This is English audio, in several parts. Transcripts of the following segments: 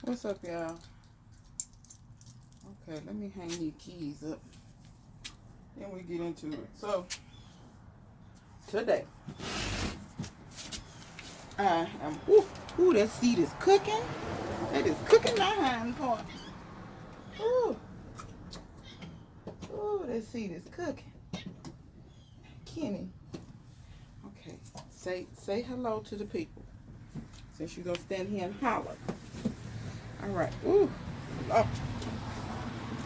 What's up, y'all? Okay, let me hang these keys up. Then we get into it. So, today, I am, ooh, that seed is cooking. That is cooking my hind part. Ooh, that seed is cooking. Kenny. Okay, say hello to the people. Since you're going to stand here and holler. All right. Ooh, Lord.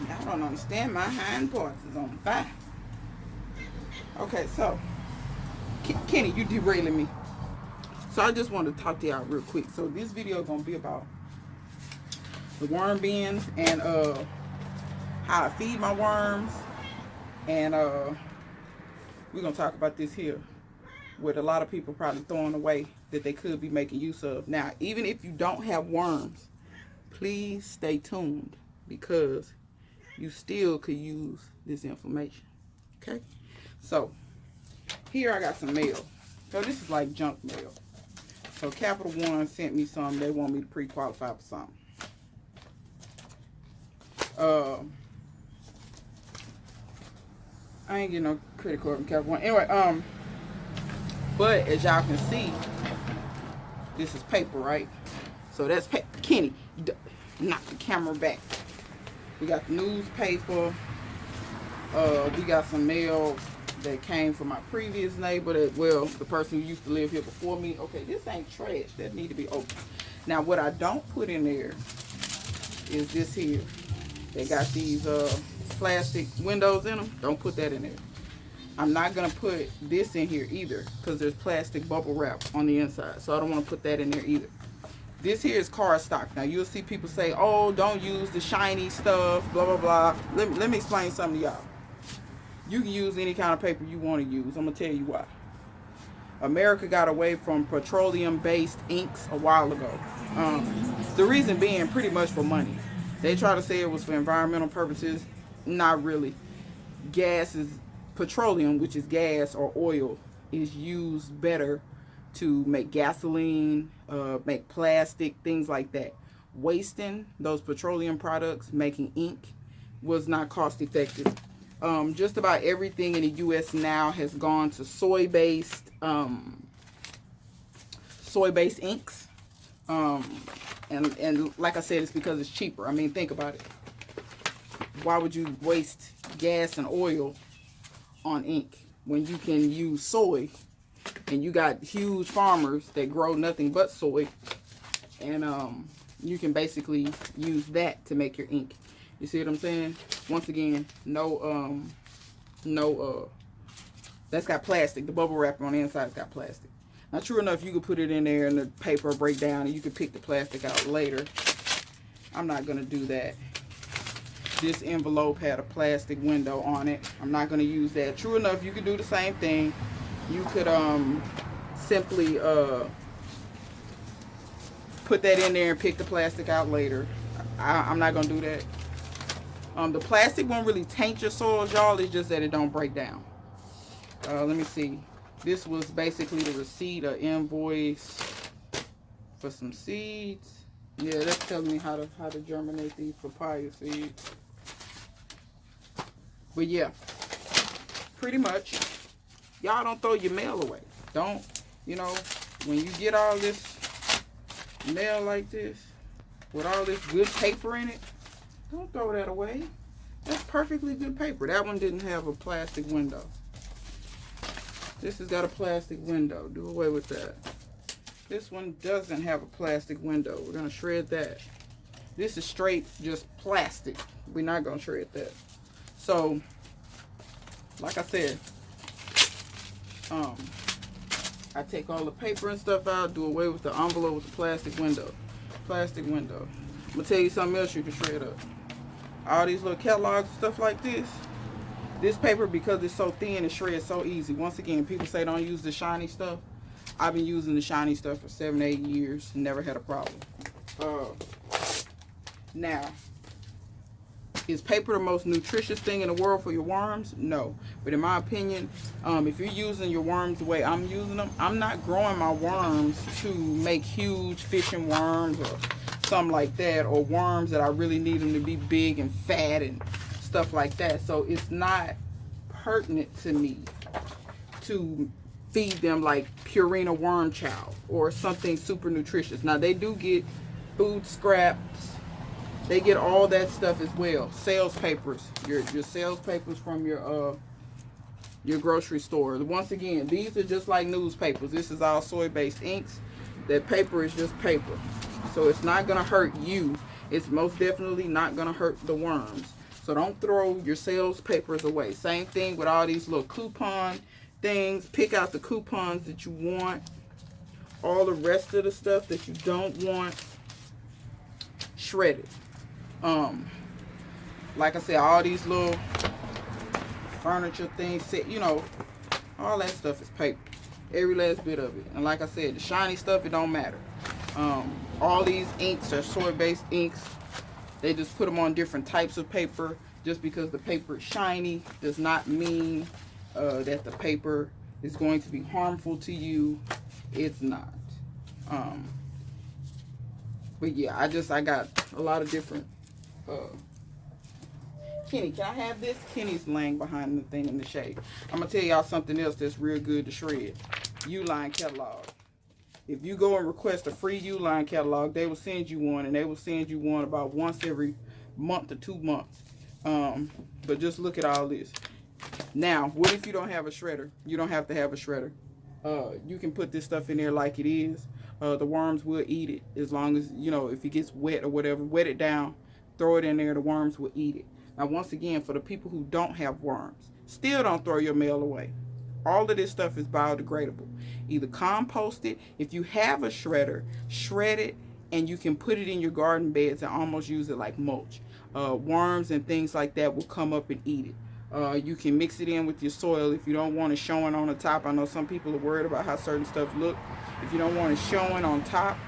Y'all don't understand. My hind parts is on fire. Okay, so, Kenny, you derailing me. So I just want to talk to y'all real quick. So this video is going to be about the worm bins and how I feed my worms. And we're going to talk about this here, what a lot of people probably throwing away that they could be making use of. Now, even if you don't have worms, please stay tuned because you still could use this information. Okay? So, here I got some mail. So, this is like junk mail. So, Capital One sent me some. They want me to pre-qualify for something. I ain't getting no credit card from Capital One. Anyway, but as y'all can see, this is paper, right? So that's paper. Kenny, knock the camera back. We got the newspaper. We got some mail that came from my previous neighbor. The person who used to live here before me. Okay, this ain't trash. That need to be open. Now, what I don't put in there is this here. They got these plastic windows in them. Don't put that in there. I'm not going to put this in here either because there's plastic bubble wrap on the inside. So I don't want to put that in there either. This here is cardstock. Now you'll see people say, oh, don't use the shiny stuff, blah, blah, blah. Let me explain something to y'all. You can use any kind of paper you want to use. I'm going to tell you why. America got away from petroleum-based inks a while ago. The reason being pretty much for money. They try to say it was for environmental purposes. Not really. Petroleum, which is gas or oil, is used better to make gasoline, make plastic, things like that. Wasting those petroleum products, making ink, was not cost effective. Just about everything in the U.S. now has gone to soy-based inks. And like I said, it's because it's cheaper. I mean, think about it. Why would you waste gas and oil on ink when you can use soy? And you got huge farmers that grow nothing but soy, and you can basically use that to make your ink. You see what I'm saying? Once again, that's got plastic. The bubble wrap on the inside's got plastic. Now, true enough, you could put it in there and the paper will break down and you can pick the plastic out later. I'm not going to do that. This envelope had a plastic window on it. I'm not going to use that. True enough, you could do the same thing. You could simply put that in there and pick the plastic out later. I'm not going to do that. The plastic won't really taint your soil, y'all. It's just that it don't break down. Let me see. This was basically the receipt, or invoice for some seeds. Yeah, that's telling me how to germinate these papaya seeds. But yeah, pretty much, y'all don't throw your mail away. Don't, when you get all this mail like this, with all this good paper in it, don't throw that away. That's perfectly good paper. That one didn't have a plastic window. This has got a plastic window. Do away with that. This one doesn't have a plastic window. We're going to shred that. This is straight just plastic. We're not going to shred that. So, like I said, I take all the paper and stuff out, do away with the envelope with the plastic window. Plastic window. I'm going to tell you something else you can shred up. All these little catalogs and stuff like this. This paper, because it's so thin, it shreds so easy. Once again, people say don't use the shiny stuff. I've been using the shiny stuff for 7-8 years. Never had a problem. Now, is paper the most nutritious thing in the world for your worms? No. But in my opinion, if you're using your worms the way I'm using them, I'm not growing my worms to make huge fishing worms or something like that, or worms that I really need them to be big and fat and stuff like that. So it's not pertinent to me to feed them like Purina worm chow or something super nutritious. Now they do get food scraps, they get all that stuff as well. Sales papers, your sales papers from your grocery store. Once again, these are just like newspapers. This is all soy-based inks. That paper is just paper, so it's not gonna hurt you. It's most definitely not gonna hurt the worms. So don't throw your sales papers away. Same thing with all these little coupon things. Pick out the coupons that you want. All the rest of the stuff that you don't want, shred it. Like I said, all these little furniture things, you know, all that stuff is paper. Every last bit of it. And like I said, the shiny stuff, it don't matter. All these inks are soy-based inks. They just put them on different types of paper. Just because the paper is shiny does not mean that the paper is going to be harmful to you. It's not. But yeah, I got a lot of different. Kenny, can I have this? Kenny's laying behind the thing in the shade. I'm gonna tell y'all something else that's real good to shred. Uline catalog. If you go and request a free Uline catalog, they will send you one, and they will send you one about once every month or 2 months. But just look at all this. Now, what if you don't have a shredder? You don't have to have a shredder. You can put this stuff in there like it is. The worms will eat it as long as, you know, if it gets wet or whatever, wet it down, throw it in there, the worms will eat it. Now, once again, for the people who don't have worms, still don't throw your mail away. All of this stuff is biodegradable. Either compost it. If you have a shredder, shred it, and you can put it in your garden beds and almost use it like mulch. Worms and things like that will come up and eat it. You can mix it in with your soil if you don't want it showing on the top. I know some people are worried about how certain stuff look. If you don't want it showing on top,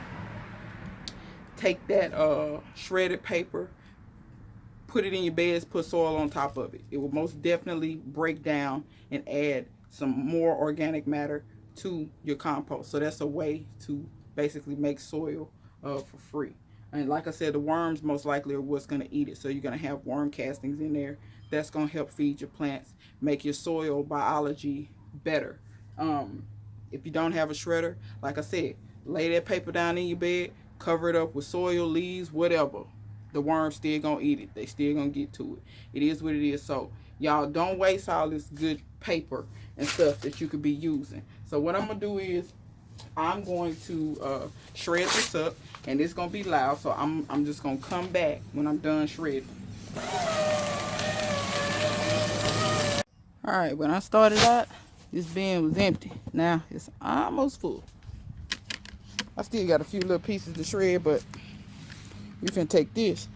take that shredded paper, put it in your beds, put soil on top of it. It will most definitely break down and add some more organic matter to your compost. So that's a way to basically make soil for free. And like I said, the worms most likely are what's going to eat it. So you're going to have worm castings in there. That's going to help feed your plants, make your soil biology better. If you don't have a shredder, like I said, lay that paper down in your bed, cover it up with soil, leaves, whatever. The worms still gonna eat it. They still gonna get to it. It is what it is. So y'all don't waste all this good paper and stuff that you could be using. So what I'm gonna do is I'm going to shred this up, and it's gonna be loud. So I'm just gonna come back when I'm done shredding. All right, when I started out, this bin was empty. Now it's almost full. I still got a few little pieces to shred, but we finna take this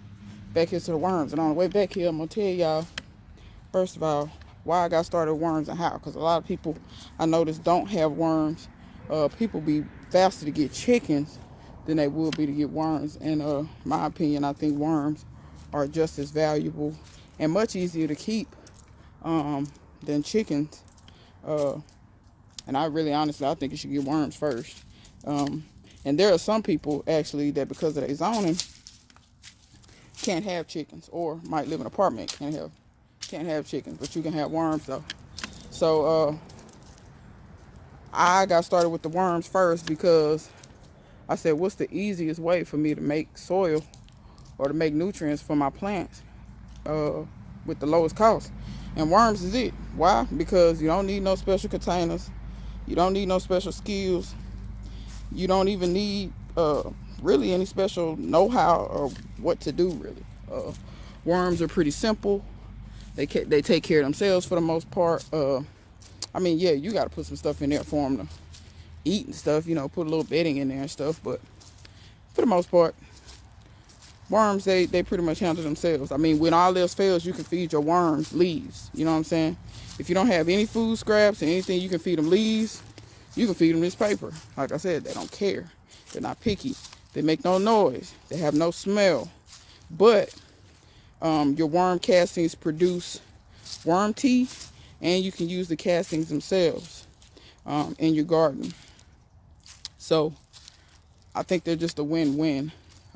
back here to the worms. And on the way back here, I'm gonna tell y'all, first of all, why I got started with worms and how. Because a lot of people I noticed don't have worms. People be faster to get chickens than they will be to get worms. And my opinion, I think worms are just as valuable and much easier to keep than chickens. And I really honestly, I think you should get worms first. And there are some people actually that because of their zoning can't have chickens, or might live in an apartment, can't have chickens, but you can have worms though. So I got started with the worms first because I said, what's the easiest way for me to make soil or to make nutrients for my plants with the lowest cost? And worms is it. Why? Because you don't need no special containers, you don't need no special skills, you don't even need really any special know-how or what to do really. Worms are pretty simple. They take care of themselves for the most part. I mean, yeah, you got to put some stuff in there for them to eat and stuff, you know, put a little bedding in there and stuff, but for the most part, worms, they pretty much handle themselves. I mean, when all else fails, you can feed your worms leaves, you know what I'm saying? If you don't have any food scraps and anything, you can feed them leaves, you can feed them this paper. Like I said, they don't care. They're not picky. They make no noise. They have no smell. But your worm castings produce worm tea, and you can use the castings themselves in your garden. So I think they're just a win-win.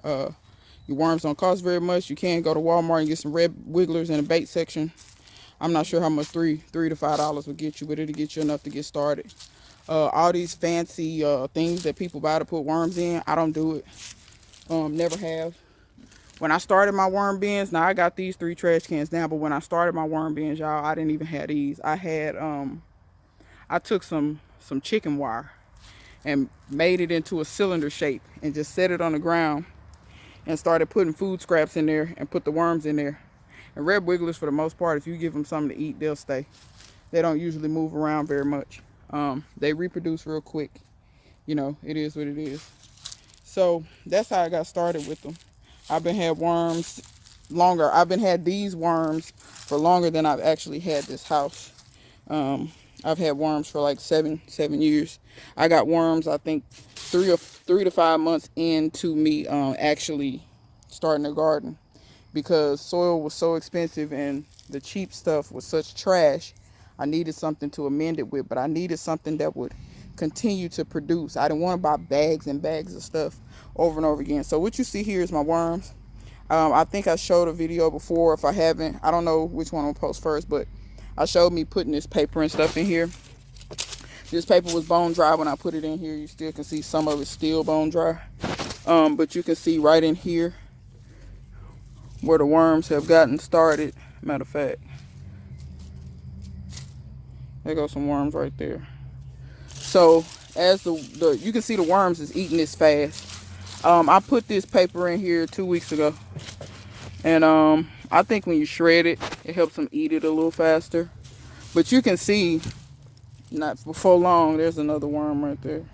Your worms don't cost very much. You can go to Walmart and get some red wigglers in the bait section. I'm not sure how much $3 to $5 will get you, but it'll get you enough to get started. All these fancy things that people buy to put worms in, I don't do it. Never have. When I started my worm bins, now I got these 3 trash cans now, but when I started my worm bins, y'all, I didn't even have these. I had I took some chicken wire and made it into a cylinder shape and just set it on the ground and started putting food scraps in there and put the worms in there. And red wigglers, for the most part, if you give them something to eat, they'll stay. They don't usually move around very much. They reproduce real quick. You know, it is what it is. So that's how I got started with them. I've been had worms longer. I've been had these worms for longer than I've actually had this house. I've had worms for like seven years. I got worms, I think, 3 to 5 months into me actually starting a garden, because soil was so expensive and the cheap stuff was such trash. I needed something to amend it with, but I needed something that would continue to produce. I didn't want to buy bags and bags of stuff over and over again. So what you see here is my worms. I think I showed a video before. If I haven't, I don't know which one I'll post first, but I showed me putting this paper and stuff in here. This paper was bone dry when I put it in here. You still can see some of it still bone dry. But you can see right in here where the worms have gotten started. Matter of fact, there goes some worms right there. So as the you can see the worms is eating this fast. I put this paper in here 2 weeks ago, and I think when you shred it, it helps them eat it a little faster. But you can see, not before long, there's another worm right there.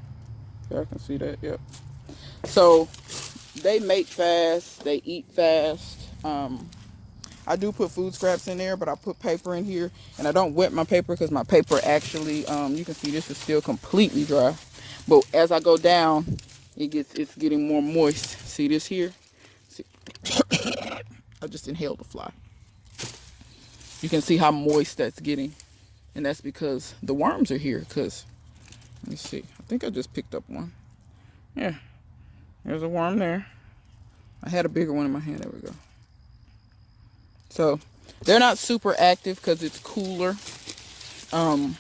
I can see that. Yep. So they mate fast, they eat fast. I do put food scraps in there, but I put paper in here, and I don't wet my paper because my paper actually, you can see this is still completely dry. But as I go down, it's getting more moist. See this here? See? I just inhaled a fly. You can see how moist that's getting, and that's because the worms are here. Because let me see. I think I just picked up one. Yeah, there's a worm there. I had a bigger one in my hand. There we go. So they're not super active because it's cooler. I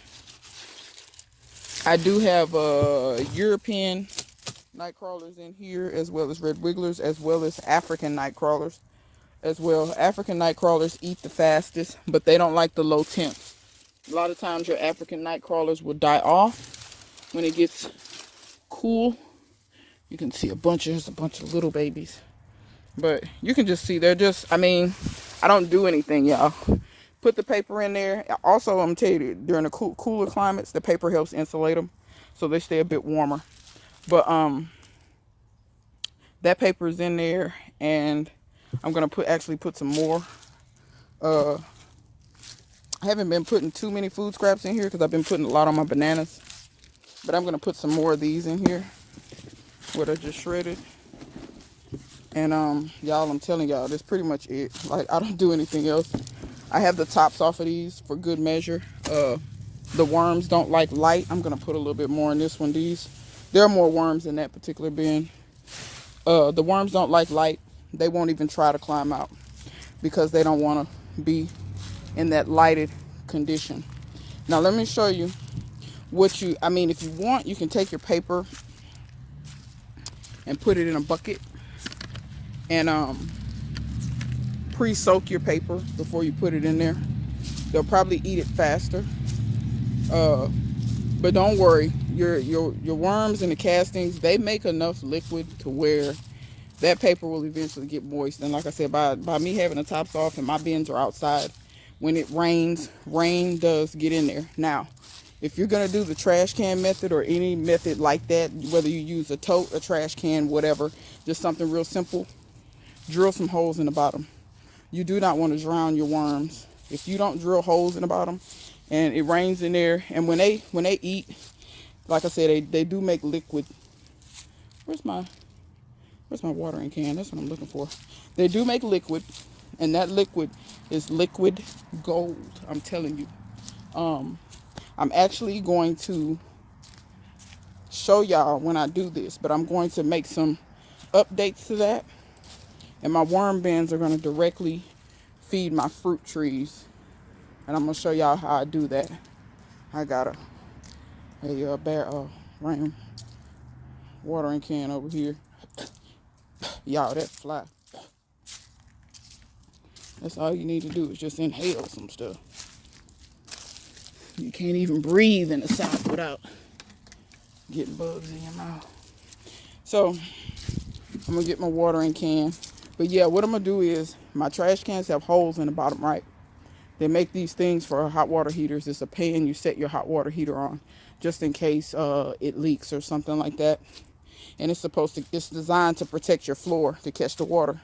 do have European night crawlers in here, as well as red wigglers, as well as African night crawlers as well. African night crawlers eat the fastest, but they don't like the low temps. A lot of times your African night crawlers will die off when it gets cool. You can see there's a bunch of little babies. But you can just see they're just, I mean, I don't do anything, y'all. Put the paper in there. Also, I'm telling you, during the cooler climates, the paper helps insulate them, so they stay a bit warmer. But that paper is in there, and I'm gonna actually put some more. I haven't been putting too many food scraps in here because I've been putting a lot on my bananas. But I'm gonna put some more of these in here, what I just shredded. And y'all, I'm telling y'all, that's pretty much it. Like, I don't do anything else. I have the tops off of these for good measure. The worms don't like light. I'm gonna put a little bit more in this one. There are more worms in that particular bin. The worms don't like light. They won't even try to climb out because they don't want to be in that lighted condition. Now let me show you if you want, you can take your paper and put it in a bucket and pre-soak your paper before you put it in there. They'll probably eat it faster. But don't worry, your worms and the castings, they make enough liquid to where that paper will eventually get moist. And like I said, by me having the tops off and my bins are outside, when it rains, rain does get in there. Now, if you're gonna do the trash can method or any method like that, whether you use a tote, a trash can, whatever, just something real simple, drill some holes in the bottom. You do not want to drown your worms. If you don't drill holes in the bottom and it rains in there, and when they eat, like I said, they do make liquid. Where's my watering can? That's what I'm looking for. They do make liquid, and that liquid is liquid gold. I'm telling you. I'm actually going to show y'all when I do this, but I'm going to make some updates to that. And my worm bins are going to directly feed my fruit trees. And I'm going to show y'all how I do that. I got a rain watering can over here. Y'all, that fly. That's all you need to do is just inhale some stuff. You can't even breathe in the South without getting bugs in your mouth. So I'm gonna get my watering can. But yeah, what I'm gonna do is my trash cans have holes in the bottom right. They make these things for hot water heaters. It's a pan you set your hot water heater on just in case it leaks or something like that. And it's designed to protect your floor to catch the water.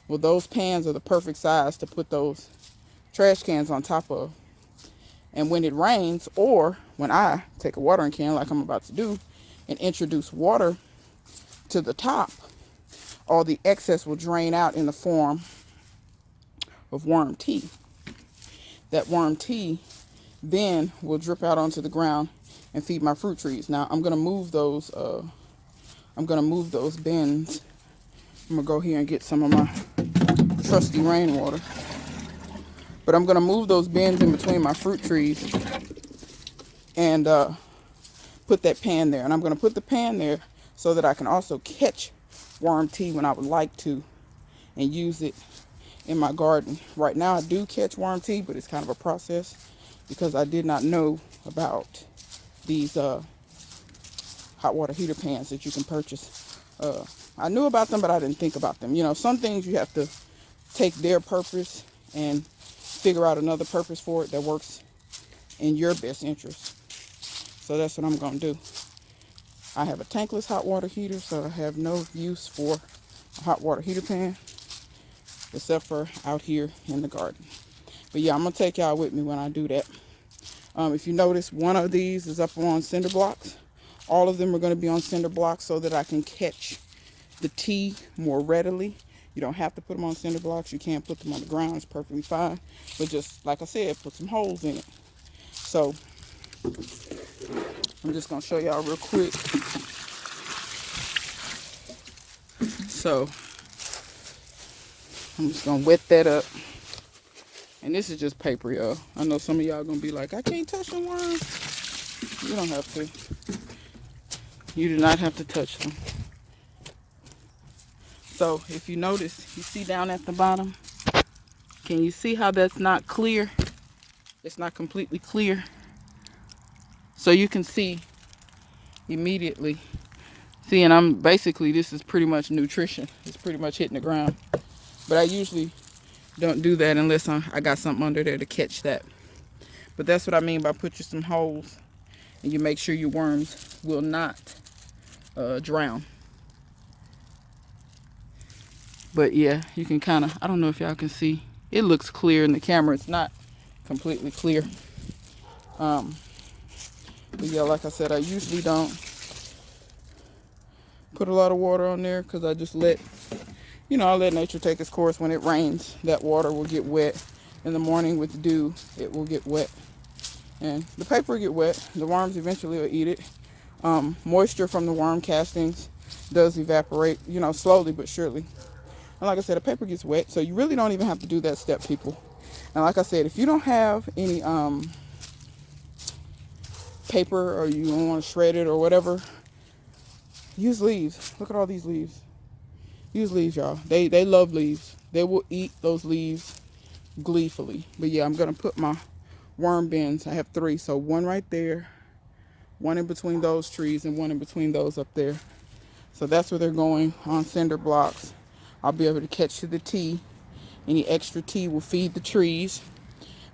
Well, those pans are the perfect size to put those trash cans on top of. And when it rains, or when I take a watering can like I'm about to do and introduce water to the top, all the excess will drain out in the form of worm tea. That worm tea then will drip out onto the ground and feed my fruit trees. Now I'm gonna move those bins. I'm gonna go here and get some of my trusty rainwater. But I'm gonna move those bins in between my fruit trees and put that pan there. And I'm gonna put the pan there so that I can also catch worm tea when I would like to and use it in my garden. Right now I do catch worm tea, but it's kind of a process because I did not know about these hot water heater pans that you can purchase. I knew about them, but I didn't think about them. You know, some things you have to take their purpose and figure out another purpose for it that works in your best interest. So that's what I'm going to do. I have a tankless hot water heater, so I have no use for a hot water heater pan except for out here in the garden. But yeah, I'm going to take y'all with me when I do that. If you notice, one of these is up on cinder blocks. All of them are going to be on cinder blocks so that I can catch the tea more readily. You don't have to put them on cinder blocks. You can't put them on the ground. It's perfectly fine. But just like I said, put some holes in it. So I'm just going to show y'all real quick. So I'm just going to wet that up. And this is just paper, y'all. I know some of y'all going to be like, I can't touch the worms. You don't have to. You do not have to touch them. So if you notice, you see down at the bottom, can you see how that's not clear? It's not completely clear. So you can see immediately. See, and I'm basically, this is pretty much nutrition. It's pretty much hitting the ground. But I usually don't do that unless I got something under there to catch that. But that's what I mean by put you some holes and you make sure your worms will not drown. But yeah, you can kind of, I don't know if y'all can see. It looks clear in the camera. It's not completely clear. But yeah, like I said, I usually don't put a lot of water on there because I just let nature take its course. When it rains, that water will get wet. In the morning with dew, it will get wet. And the paper will get wet. The worms eventually will eat it. Moisture from the worm castings does evaporate, slowly but surely. And like I said, the paper gets wet, so you really don't even have to do that step, people. And like I said, if you don't have any paper or you don't want to shred it or whatever, use leaves. Look at all these leaves. Use leaves, y'all. They love leaves. They will eat those leaves gleefully. But yeah, I'm going to put my worm bins. I have 3, so one right there, one in between those trees, and one in between those up there. So that's where they're going, on cinder blocks. I'll be able to catch the tea. Any extra tea will feed the trees.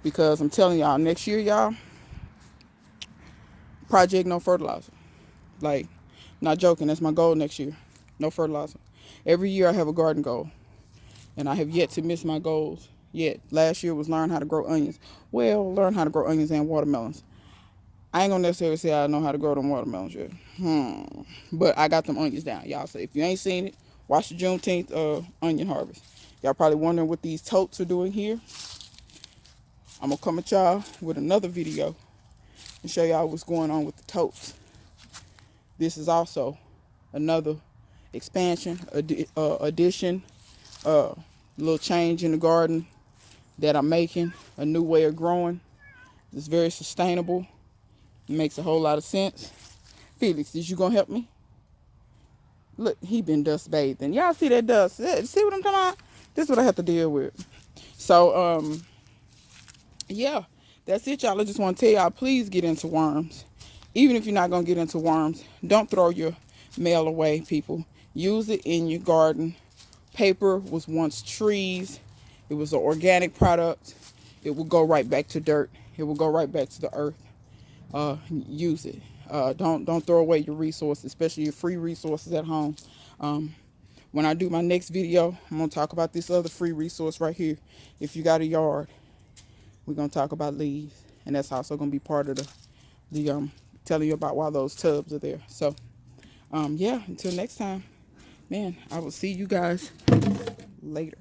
Because I'm telling y'all, next year, y'all, project no fertilizer. Like, not joking, that's my goal next year. No fertilizer. Every year I have a garden goal. And I have yet to miss my goals yet. Last year was learn how to grow onions. Well, learn how to grow onions and watermelons. I ain't gonna necessarily say I know how to grow them watermelons yet. But I got them onions down, y'all. So if you ain't seen it, watch the Juneteenth onion harvest. Y'all probably wondering what these totes are doing here. I'm gonna come at y'all with another video and show y'all what's going on with the totes. This is also another expansion, addition little change in the garden that I'm making, a new way of growing. It's very sustainable. It makes a whole lot of sense. Felix, is you gonna help me? Look, he been dust bathing. Y'all see that dust? See what I'm talking about? This is what I have to deal with. So, yeah, that's it, y'all. I just want to tell y'all, please get into worms. Even if you're not going to get into worms, don't throw your mail away, people. Use it in your garden. Paper was once trees. It was an organic product. It will go right back to dirt. It will go right back to the earth. Use it. Don't throw away your resources, especially your free resources at home. When I do my next video, I'm going to talk about this other free resource right here. If you got a yard, we're going to talk about leaves. And that's also going to be part of the telling you about why those tubs are there. So, yeah, until next time, man, I will see you guys later.